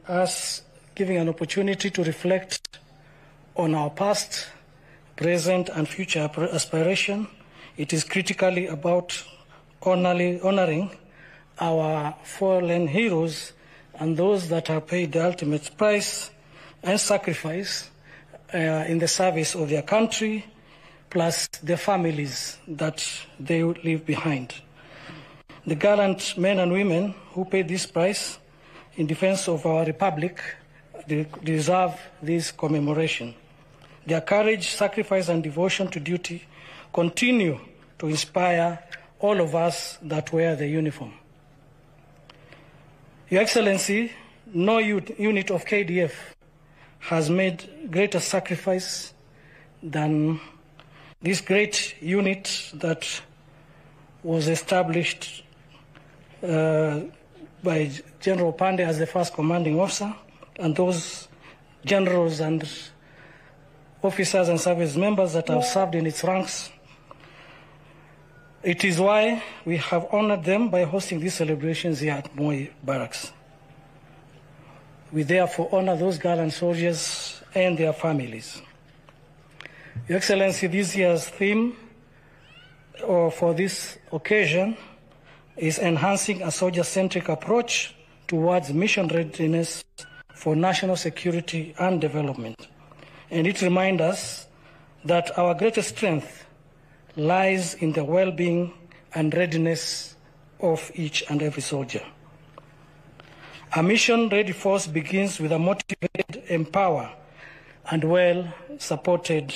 us giving an opportunity to reflect on our past, present, and future aspiration. It is critically about honoring our fallen heroes and those that have paid the ultimate price and sacrifice in the service of their country, plus the families that they leave behind. The gallant men and women who paid this price in defense of our republic deserve this commemoration. Their courage, sacrifice, and devotion to duty continue to inspire all of us that wear the uniform. Your Excellency, no unit of KDF has made greater sacrifice than this great unit that was established by General Pandey as the first commanding officer, and those generals and officers and service members that have served in its ranks. It is why we have honored them by hosting these celebrations here at Moi Barracks. We therefore honor those gallant soldiers and their families. Your Excellency, this year's theme for this occasion is enhancing a soldier-centric approach towards mission readiness for national security and development. And it reminds us that our greatest strength lies in the well-being and readiness of each and every soldier. A mission-ready force begins with a motivated, empowered, and well-supported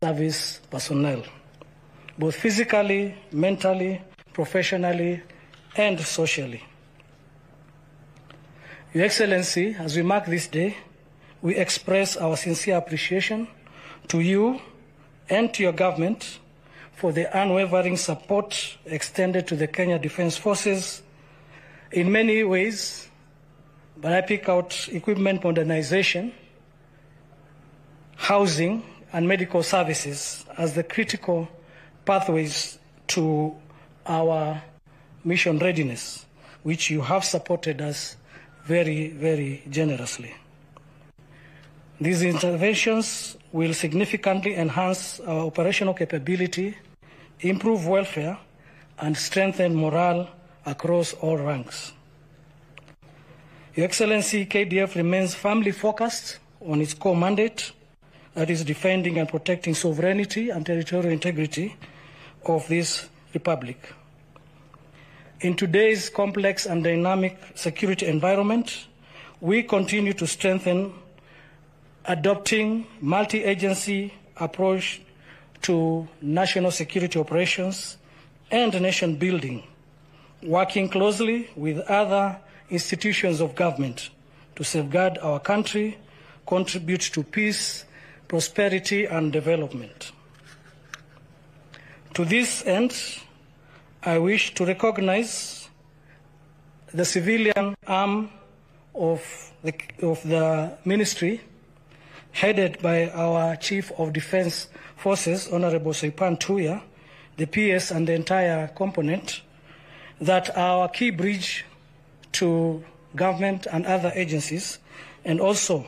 service personnel, both physically, mentally, professionally, and socially. Your Excellency, as we mark this day, we express our sincere appreciation to you and to your government for the unwavering support extended to the Kenya Defence Forces in many ways, but I pick out equipment modernization, housing, and medical services as the critical pathways to our mission readiness, which you have supported us very, very generously. These interventions will significantly enhance our operational capability, improve welfare, and strengthen morale across all ranks. Your Excellency, KDF remains firmly focused on its core mandate, that is defending and protecting sovereignty and territorial integrity of this republic. In today's complex and dynamic security environment, we continue to strengthen adopting multi-agency approach to national security operations and nation building, working closely with other institutions of government to safeguard our country, contribute to peace, prosperity, and development. To this end, I wish to recognize the civilian arm of the ministry, headed by our Chief of Defence Forces, Honorable Soipan Tuya, the PS and the entire component, that are our key bridge to government and other agencies, and also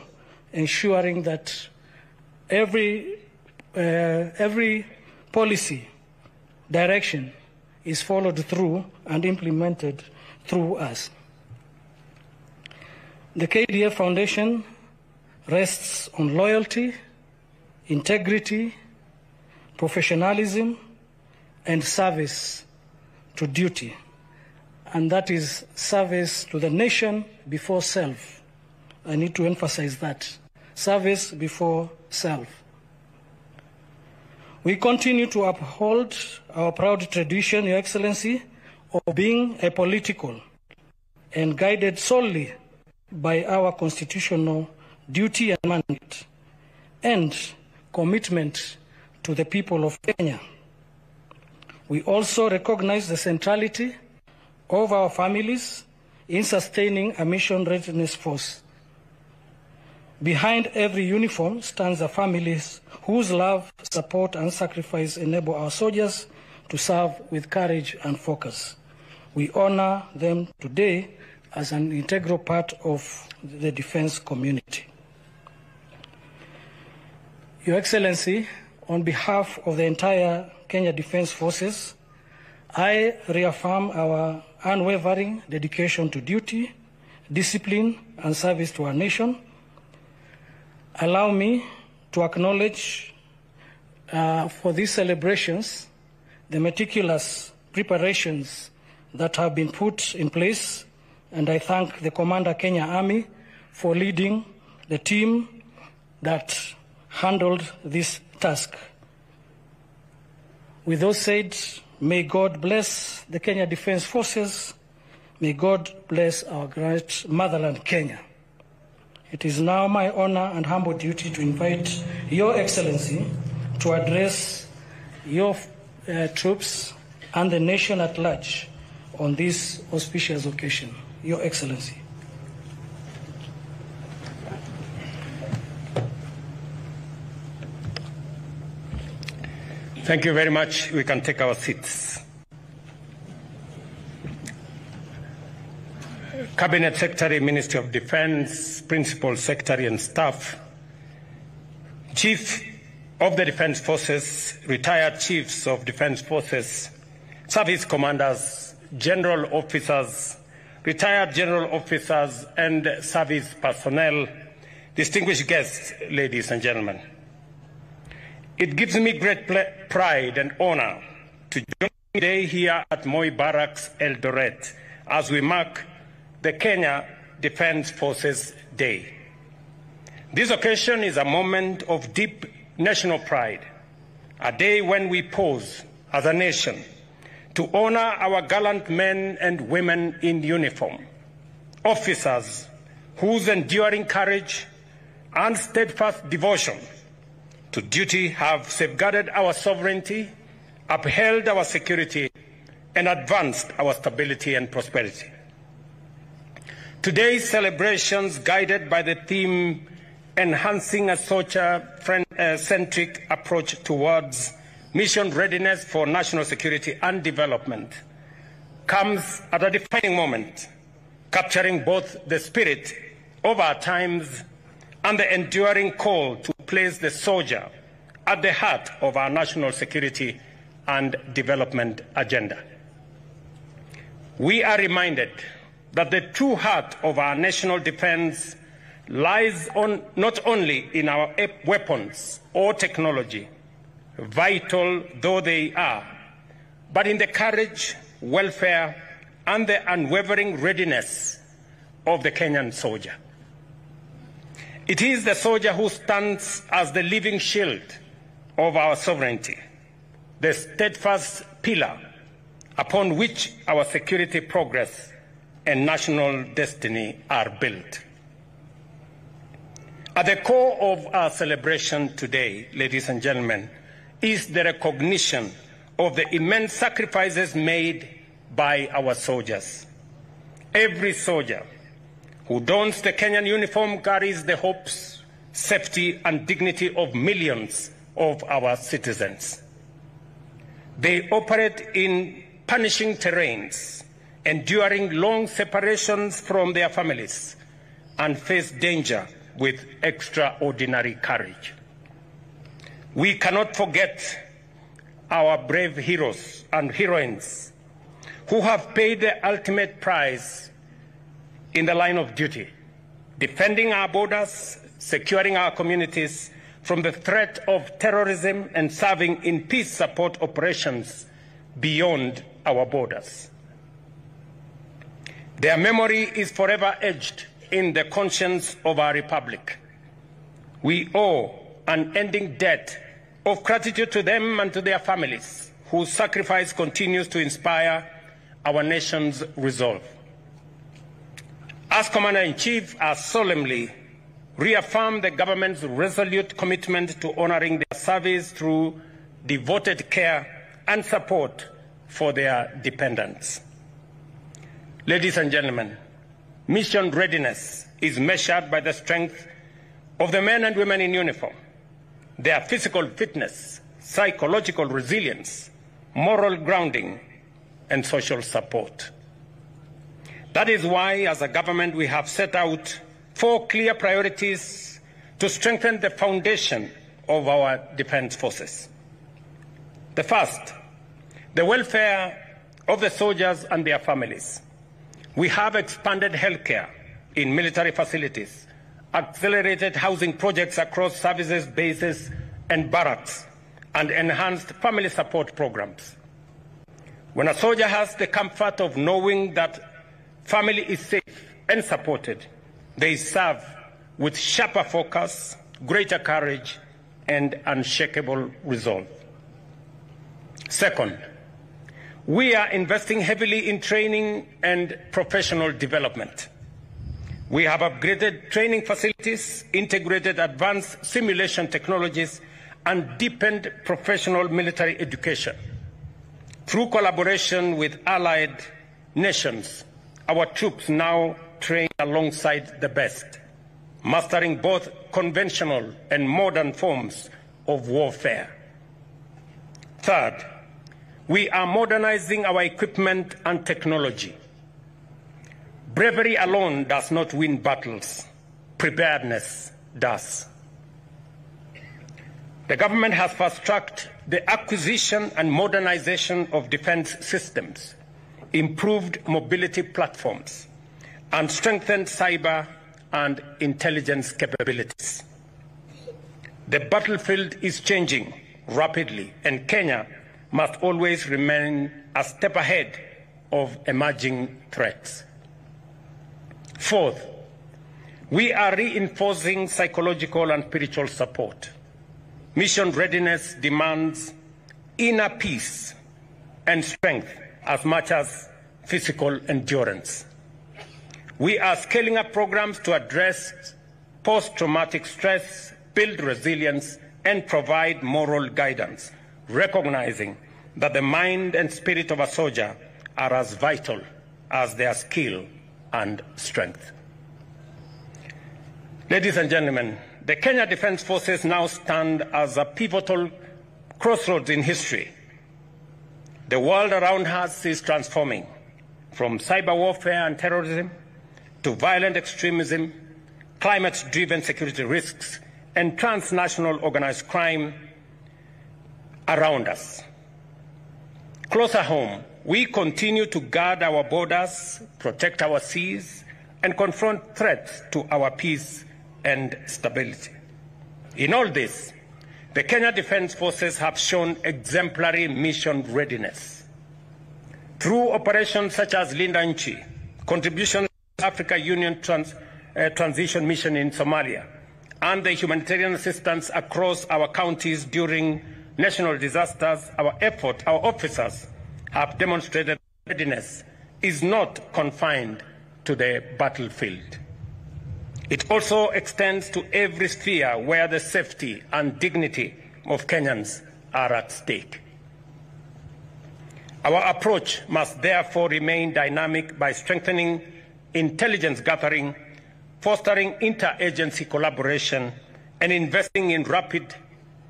ensuring that every policy direction is followed through and implemented through us. The KDF Foundation rests on loyalty, integrity, professionalism, and service to duty. And that is service to the nation before self. I need to emphasize that. Service before self. We continue to uphold our proud tradition, Your Excellency, of being apolitical and guided solely by our constitutional duty and mandate, and commitment to the people of Kenya. We also recognize the centrality of our families in sustaining a mission readiness force. Behind every uniform stands the families whose love, support, and sacrifice enable our soldiers to serve with courage and focus. We honor them today as an integral part of the defense community. Your Excellency, on behalf of the entire Kenya Defense Forces, I reaffirm our unwavering dedication to duty, discipline, and service to our nation. Allow me to acknowledge for these celebrations the meticulous preparations that have been put in place, and I thank the Commander Kenya Army for leading the team that handled this task. With those said, may God bless the Kenya Defense Forces. May God bless our great motherland, Kenya. It is now my honor and humble duty to invite Your Excellency to address your troops and the nation at large on this auspicious occasion. Your Excellency. Thank you very much. We can take our seats. Cabinet Secretary, Ministry of Defense, Principal Secretary and staff, Chief of the Defense Forces, retired Chiefs of Defense Forces, Service Commanders, General Officers, retired General Officers and Service Personnel, distinguished guests, ladies and gentlemen. It gives me great pride and honor to join today here at Moi Barracks, Eldoret, as we mark the Kenya Defense Forces Day. This occasion is a moment of deep national pride, a day when we pause as a nation to honor our gallant men and women in uniform, officers whose enduring courage and steadfast devotion to duty have safeguarded our sovereignty, upheld our security, and advanced our stability and prosperity. Today's celebrations, guided by the theme enhancing a soldier-centric approach towards mission readiness for national security and development, comes at a defining moment, capturing both the spirit of our times and the enduring call to place the soldier at the heart of our national security and development agenda. We are reminded that the true heart of our national defense lies not only in our weapons or technology, vital though they are, but in the courage, welfare, and the unwavering readiness of the Kenyan soldier. It is the soldier who stands as the living shield of our sovereignty, the steadfast pillar upon which our security progress and national destiny are built. At the core of our celebration today, ladies and gentlemen, is the recognition of the immense sacrifices made by our soldiers. Every soldier who dons the Kenyan uniform carries the hopes, safety, and dignity of millions of our citizens. They operate in punishing terrains, enduring long separations from their families, and face danger with extraordinary courage. We cannot forget our brave heroes and heroines who have paid the ultimate price in the line of duty, defending our borders, securing our communities from the threat of terrorism, and serving in peace support operations beyond our borders. Their memory is forever etched in the conscience of our republic. We owe an unending debt of gratitude to them and to their families, whose sacrifice continues to inspire our nation's resolve. As Commander-in-Chief, I solemnly reaffirm the government's resolute commitment to honoring their service through devoted care and support for their dependents. Ladies and gentlemen, mission readiness is measured by the strength of the men and women in uniform, their physical fitness, psychological resilience, moral grounding, and social support. That is why, as a government, we have set out 4 clear priorities to strengthen the foundation of our defense forces. The first, the welfare of the soldiers and their families. We have expanded healthcare in military facilities, accelerated housing projects across services, bases, and barracks, and enhanced family support programs. When a soldier has the comfort of knowing that family is safe and supported, they serve with sharper focus, greater courage, and unshakable resolve. Second, we are investing heavily in training and professional development. We have upgraded training facilities, integrated advanced simulation technologies, and deepened professional military education. Through collaboration with allied nations, our troops now train alongside the best, mastering both conventional and modern forms of warfare. Third, we are modernizing our equipment and technology. Bravery alone does not win battles. Preparedness does. The government has fast-tracked the acquisition and modernization of defense systems, improved mobility platforms, and strengthened cyber and intelligence capabilities. The battlefield is changing rapidly, and Kenya must always remain a step ahead of emerging threats. Fourth, we are reinforcing psychological and spiritual support. Mission readiness demands inner peace and strength as much as physical endurance. We are scaling up programs to address post-traumatic stress, build resilience, and provide moral guidance, recognizing that the mind and spirit of a soldier are as vital as their skill and strength. Ladies and gentlemen, the Kenya Defence Forces now stand as a pivotal crossroads in history. The world around us is transforming, from cyber warfare and terrorism to violent extremism, climate-driven security risks, and transnational organized crime around us. Closer home, we continue to guard our borders, protect our seas, and confront threats to our peace and stability. In all this, the Kenya Defence Forces have shown exemplary mission readiness. Through operations such as Linda Nchi, contributions to the Africa Union Transition Mission in Somalia, and the humanitarian assistance across our counties during national disasters, our officers have demonstrated readiness is not confined to the battlefield. It also extends to every sphere where the safety and dignity of Kenyans are at stake. Our approach must therefore remain dynamic by strengthening intelligence gathering, fostering interagency collaboration, and investing in rapid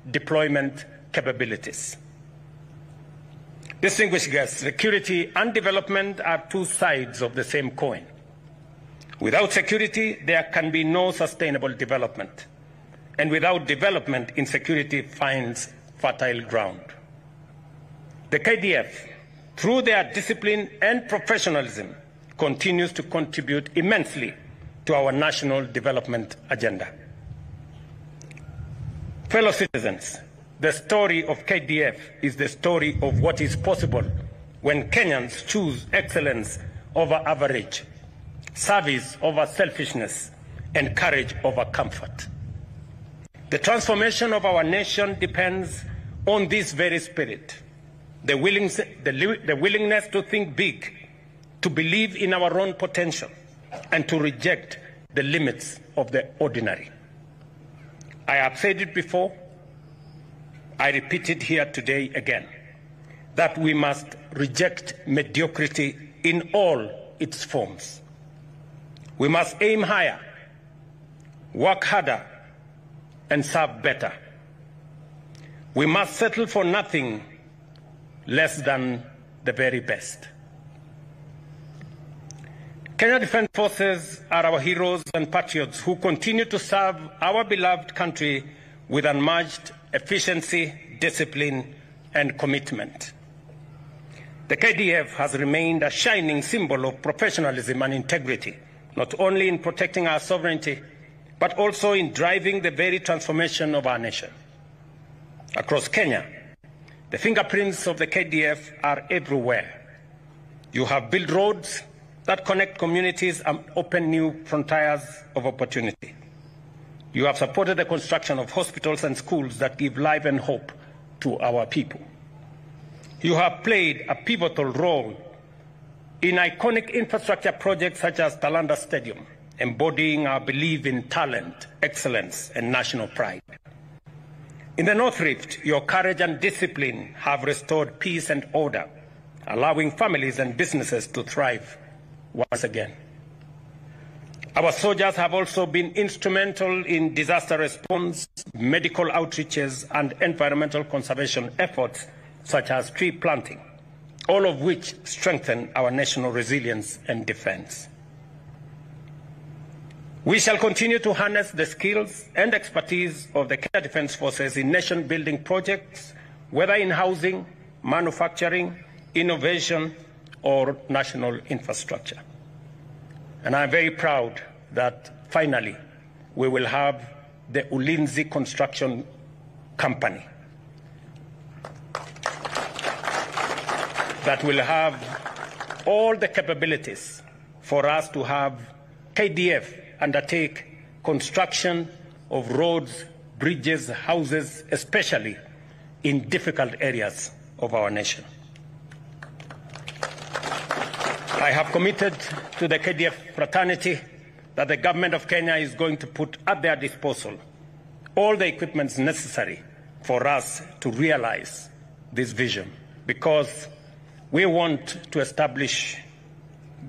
deployment capabilities. Distinguished guests, security and development are two sides of the same coin. Without security, there can be no sustainable development. And without development, insecurity finds fertile ground. The KDF, through their discipline and professionalism, continues to contribute immensely to our national development agenda. Fellow citizens, the story of KDF is the story of what is possible when Kenyans choose excellence over average, service over selfishness, and courage over comfort. The transformation of our nation depends on this very spirit, the willingness to think big, to believe in our own potential, and to reject the limits of the ordinary. I have said it before, I repeat it here today again, that we must reject mediocrity in all its forms. We must aim higher, work harder, and serve better. We must settle for nothing less than the very best. Kenya Defence Forces are our heroes and patriots who continue to serve our beloved country with unmatched efficiency, discipline, and commitment. The KDF has remained a shining symbol of professionalism and integrity, not only in protecting our sovereignty, but also in driving the very transformation of our nation. Across Kenya, the fingerprints of the KDF are everywhere. You have built roads that connect communities and open new frontiers of opportunity. You have supported the construction of hospitals and schools that give life and hope to our people. You have played a pivotal role in iconic infrastructure projects such as Talanda Stadium, embodying our belief in talent, excellence, and national pride. In the North Rift, your courage and discipline have restored peace and order, allowing families and businesses to thrive once again. Our soldiers have also been instrumental in disaster response, medical outreaches, and environmental conservation efforts such as tree planting, all of which strengthen our national resilience and defense. We shall continue to harness the skills and expertise of the Kenya Defence Forces in nation-building projects, whether in housing, manufacturing, innovation, or national infrastructure. And I'm very proud that finally we will have the Ulinzi Construction Company that will have all the capabilities for us to have KDF undertake construction of roads, bridges, houses, especially in difficult areas of our nation. I have committed to the KDF fraternity that the government of Kenya is going to put at their disposal all the equipment necessary for us to realize this vision, because we want to establish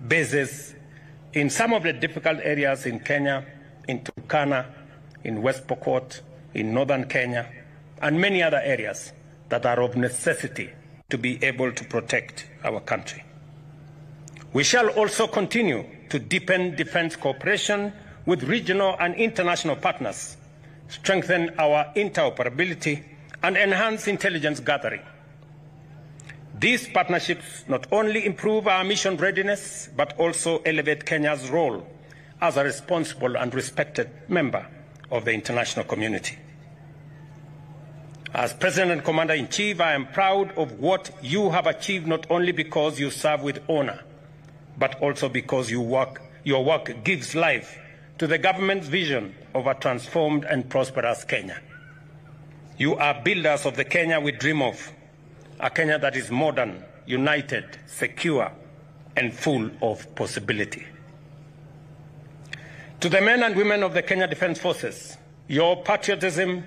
bases in some of the difficult areas in Kenya, in Turkana, in West Pokot, in northern Kenya, and many other areas that are of necessity to be able to protect our country. We shall also continue to deepen defense cooperation with regional and international partners, strengthen our interoperability, and enhance intelligence gathering. These partnerships not only improve our mission readiness, but also elevate Kenya's role as a responsible and respected member of the international community. As President and Commander-in-Chief, I am proud of what you have achieved, not only because you serve with honor, but also because your work gives life to the government's vision of a transformed and prosperous Kenya. You are builders of the Kenya we dream of, a Kenya that is modern, united, secure, and full of possibility. To the men and women of the Kenya Defence Forces, your patriotism,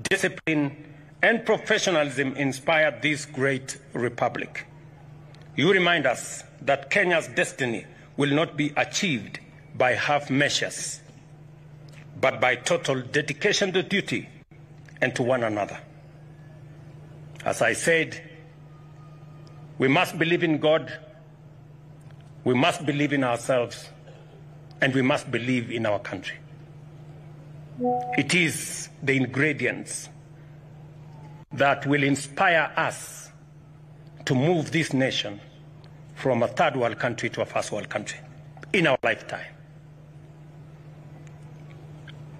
discipline, and professionalism inspired this great republic. You remind us that Kenya's destiny will not be achieved by half measures, but by total dedication to duty and to one another. As I said, we must believe in God, we must believe in ourselves, and we must believe in our country. It is the ingredients that will inspire us to move this nation from a third world country to a first world country in our lifetime.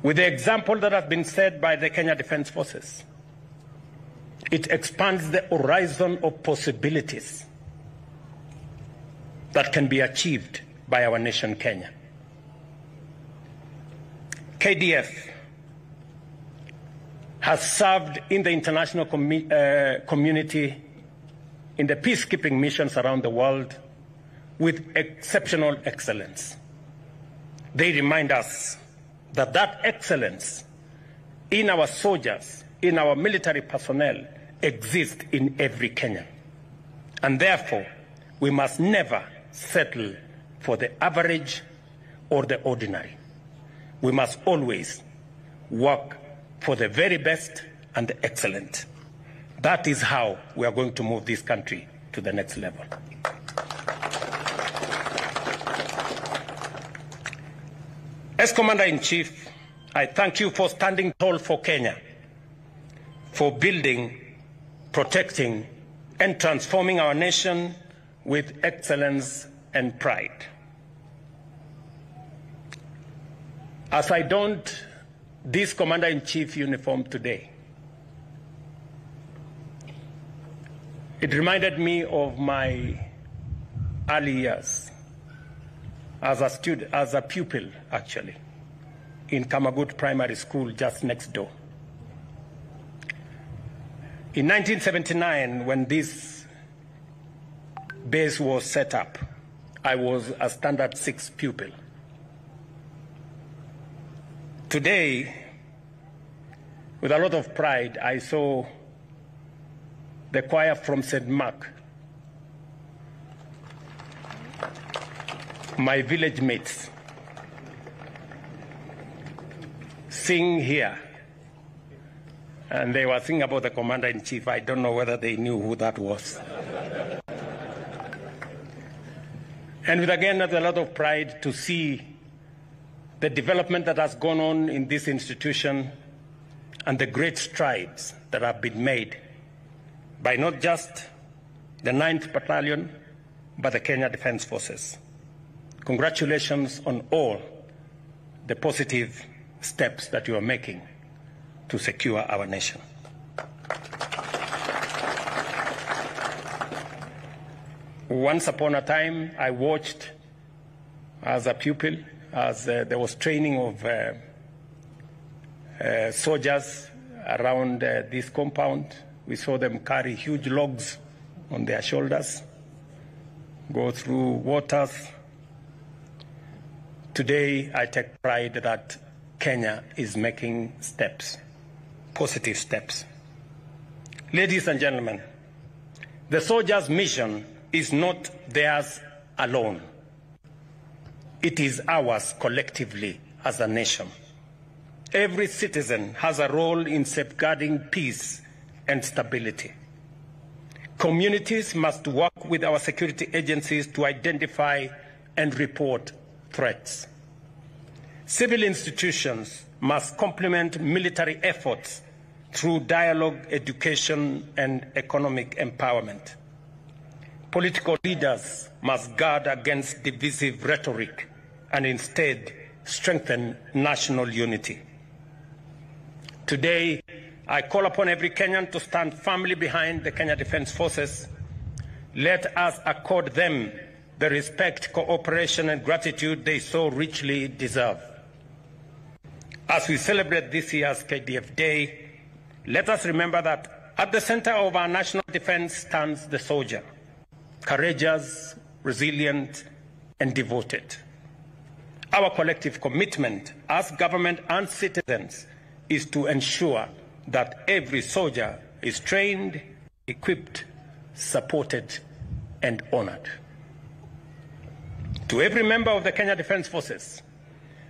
With the example that has been set by the Kenya Defence Forces, it expands the horizon of possibilities that can be achieved by our nation, Kenya. KDF has served in the international community in the peacekeeping missions around the world with exceptional excellence. They remind us that that excellence in our soldiers, in our military personnel, exists in every Kenyan. And therefore, we must never settle for the average or the ordinary. We must always work for the very best and the excellent. That is how we are going to move this country to the next level. As Commander-in-Chief, I thank you for standing tall for Kenya, for building, protecting, and transforming our nation with excellence and pride. As I donned this Commander-in-Chief uniform today, it reminded me of my early years as a pupil, actually, in Kamagut Primary School just next door. In 1979, when this base was set up, I was a standard 6 pupil. Today, with a lot of pride, I saw the choir from St. Mark, my village mates, sing here. And they were singing about the Commander-in-Chief. I don't know whether they knew who that was. And with, again, with a lot of pride to see the development that has gone on in this institution and the great strides that have been made by not just the 9th Battalion, but the Kenya Defence Forces. Congratulations on all the positive steps that you are making to secure our nation. Once upon a time, I watched as a pupil as there was training of soldiers around this compound. We saw them carry huge logs on their shoulders, go through waters. Today, I take pride that Kenya is making steps, positive steps. Ladies and gentlemen, the soldiers' mission is not theirs alone. It is ours collectively as a nation. Every citizen has a role in safeguarding peace and stability. Communities must work with our security agencies to identify and report threats. Civil institutions must complement military efforts through dialogue, education, and economic empowerment. Political leaders must guard against divisive rhetoric and instead strengthen national unity. Today, I call upon every Kenyan to stand firmly behind the Kenya Defence Forces. Let us accord them the respect, cooperation, and gratitude they so richly deserve. As we celebrate this year's KDF Day, let us remember that at the center of our national defense stands the soldier, courageous, resilient, and devoted. Our collective commitment as government and citizens is to ensure that every soldier is trained, equipped, supported, and honored. To every member of the Kenya Defence Forces,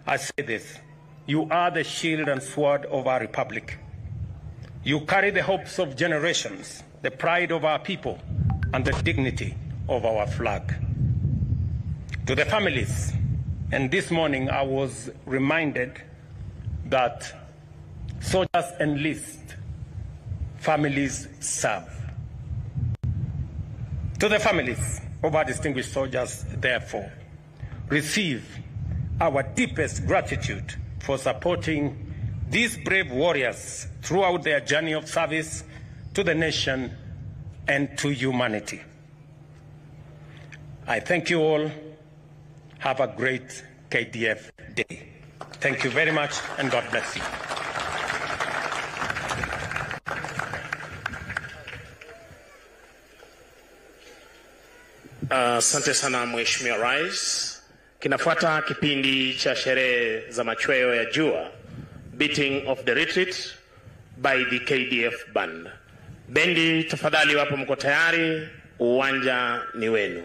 I say this: you are the shield and sword of our republic. You carry the hopes of generations, the pride of our people, and the dignity of our flag. To the families, and this morning I was reminded that soldiers enlist, families serve. To the families of our distinguished soldiers, therefore, receive our deepest gratitude for supporting these brave warriors throughout their journey of service to the nation and to humanity. I thank you all. Have a great KDF Day. Thank you very much, and God bless you. Asante sana Mheshimiwa Rais. Kinafuata kipindi cha sherehe za machweo ya jua, beating of the retreat by the KDF band. Bendi, tafadhali wapo mko tayari, uwanja ni wenu.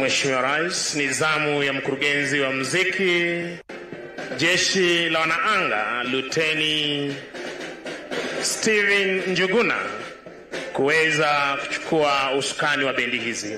Mheshimiwa Rais, ni zamu ya mkurugenzi wa muziki Jeshi la Wanaanga Luteni Steven Njuguna kuweza kuchukua usukani wa bendi hizi.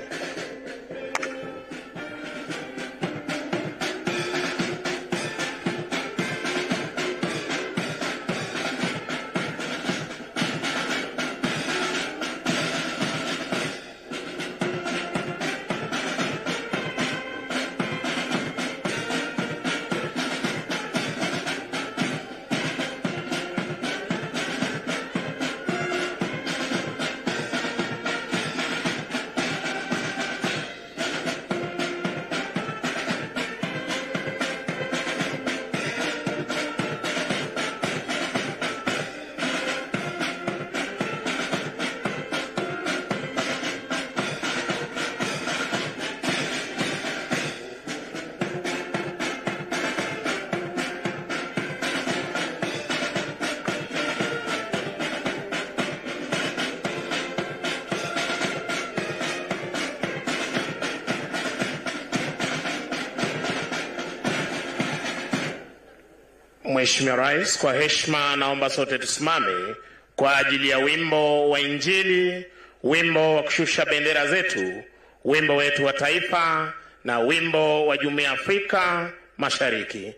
Mheshimiwa Rais, kwa heshima naomba sote tusimame kwa ajili ya wimbo wa Injili, wimbo wa kushusha bendera zetu, wimbo wetu wa taifa na wimbo wa Jumuiya ya Afrika Mashariki.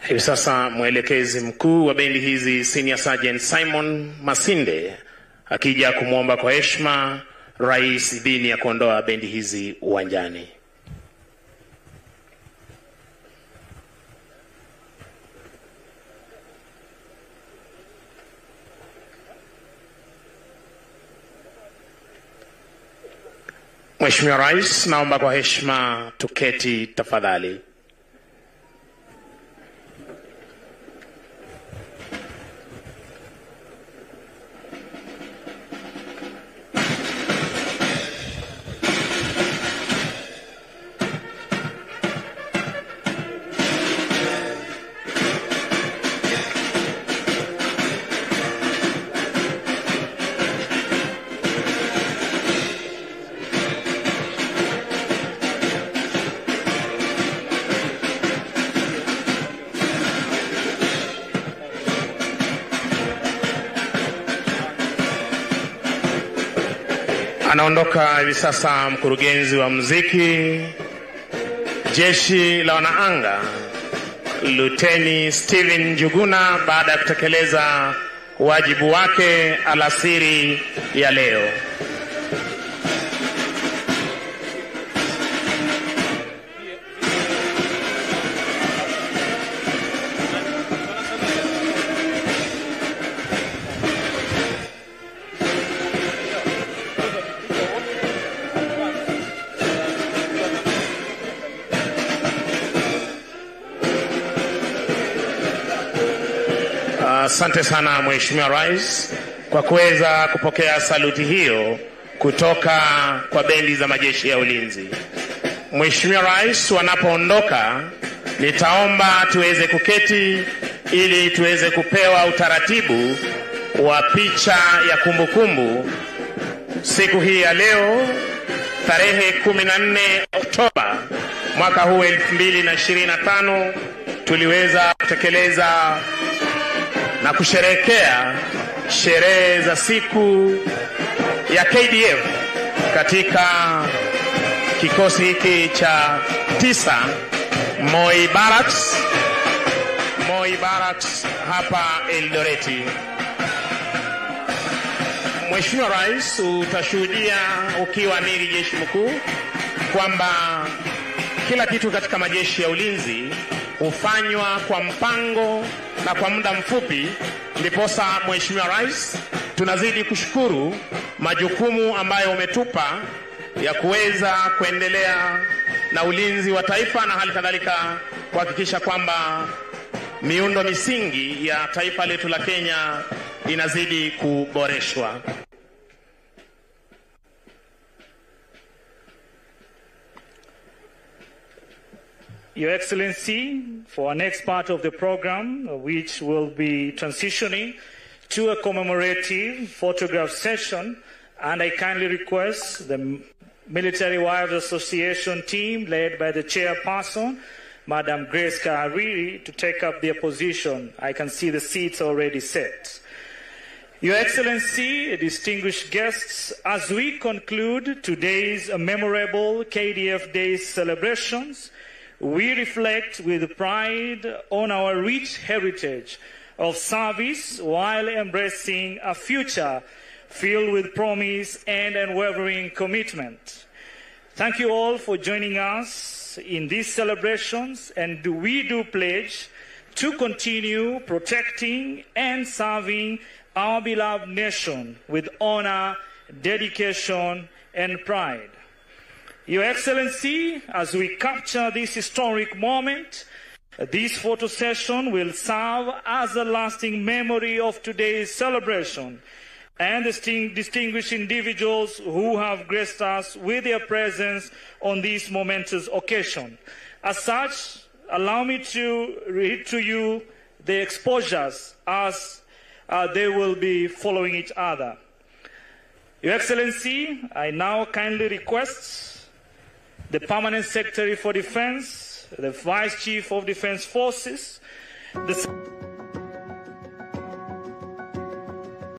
Hivi sasa mwelekezi mkuu wa bendi hizi Senior Sergeant Simon Masinde akija kumwomba kwa heshima rais idhini ya kuondoa bendi hizi uwanjani. Mheshimiwa Rais, naomba kwa heshima tuketi tafadhali. Anaondoka hivi sasa mkurugenzi wa muziki Jeshi la Wanaanga Luteni Steven Njuguna baada ya kutekeleza wajibu wake alasiri ya leo. Asante sana Mheshimiwa Rais kwa kuweza kupokea saluti hiyo kutoka kwa bendi za majeshi ya ulinzi. Mheshimiwa Rais wanapoondoka, nitaomba tuweze kuketi ili tuweze kupewa utaratibu wa picha ya kumbukumbu. Siku hii ya leo tarehe 14 Oktoba mwaka huu 2025 tuliweza kutekeleza na kusherehekea sherehe za siku ya KDF katika kikosi hiki cha 9 Barracks hapa Eldoret. Mheshimiwa Rais, utashuhudia ukiwa amiri jeshi mkuu kwamba kila kitu katika majeshi ya ulinzi hufanywa kwa mpango na kwa muda mfupi. Ndiposa Mheshimiwa Rais, tunazidi kushukuru majukumu ambayo umetupa ya kuweza kuendelea na ulinzi wa taifa na hali kadhalika kuhakikisha kwamba miundo misingi ya taifa letu la Kenya inazidi kuboreshwa. Your Excellency, for our next part of the program, which will be transitioning to a commemorative photograph session, and I kindly request the Military Wives Association team, led by the chairperson, Madam Grace Kahariri, to take up their position. I can see the seats already set. Your Excellency, distinguished guests, as we conclude today's memorable KDF Day celebrations, we reflect with pride on our rich heritage of service while embracing a future filled with promise and unwavering commitment. Thank you all for joining us in these celebrations, and we do pledge to continue protecting and serving our beloved nation with honor, dedication, and pride. Your Excellency, as we capture this historic moment, this photo session will serve as a lasting memory of today's celebration and the distinguished individuals who have graced us with their presence on this momentous occasion. As such, allow me to read to you the exposures as they will be following each other. Your Excellency, I now kindly request the Permanent Secretary for Defense, the Vice Chief of Defense Forces, the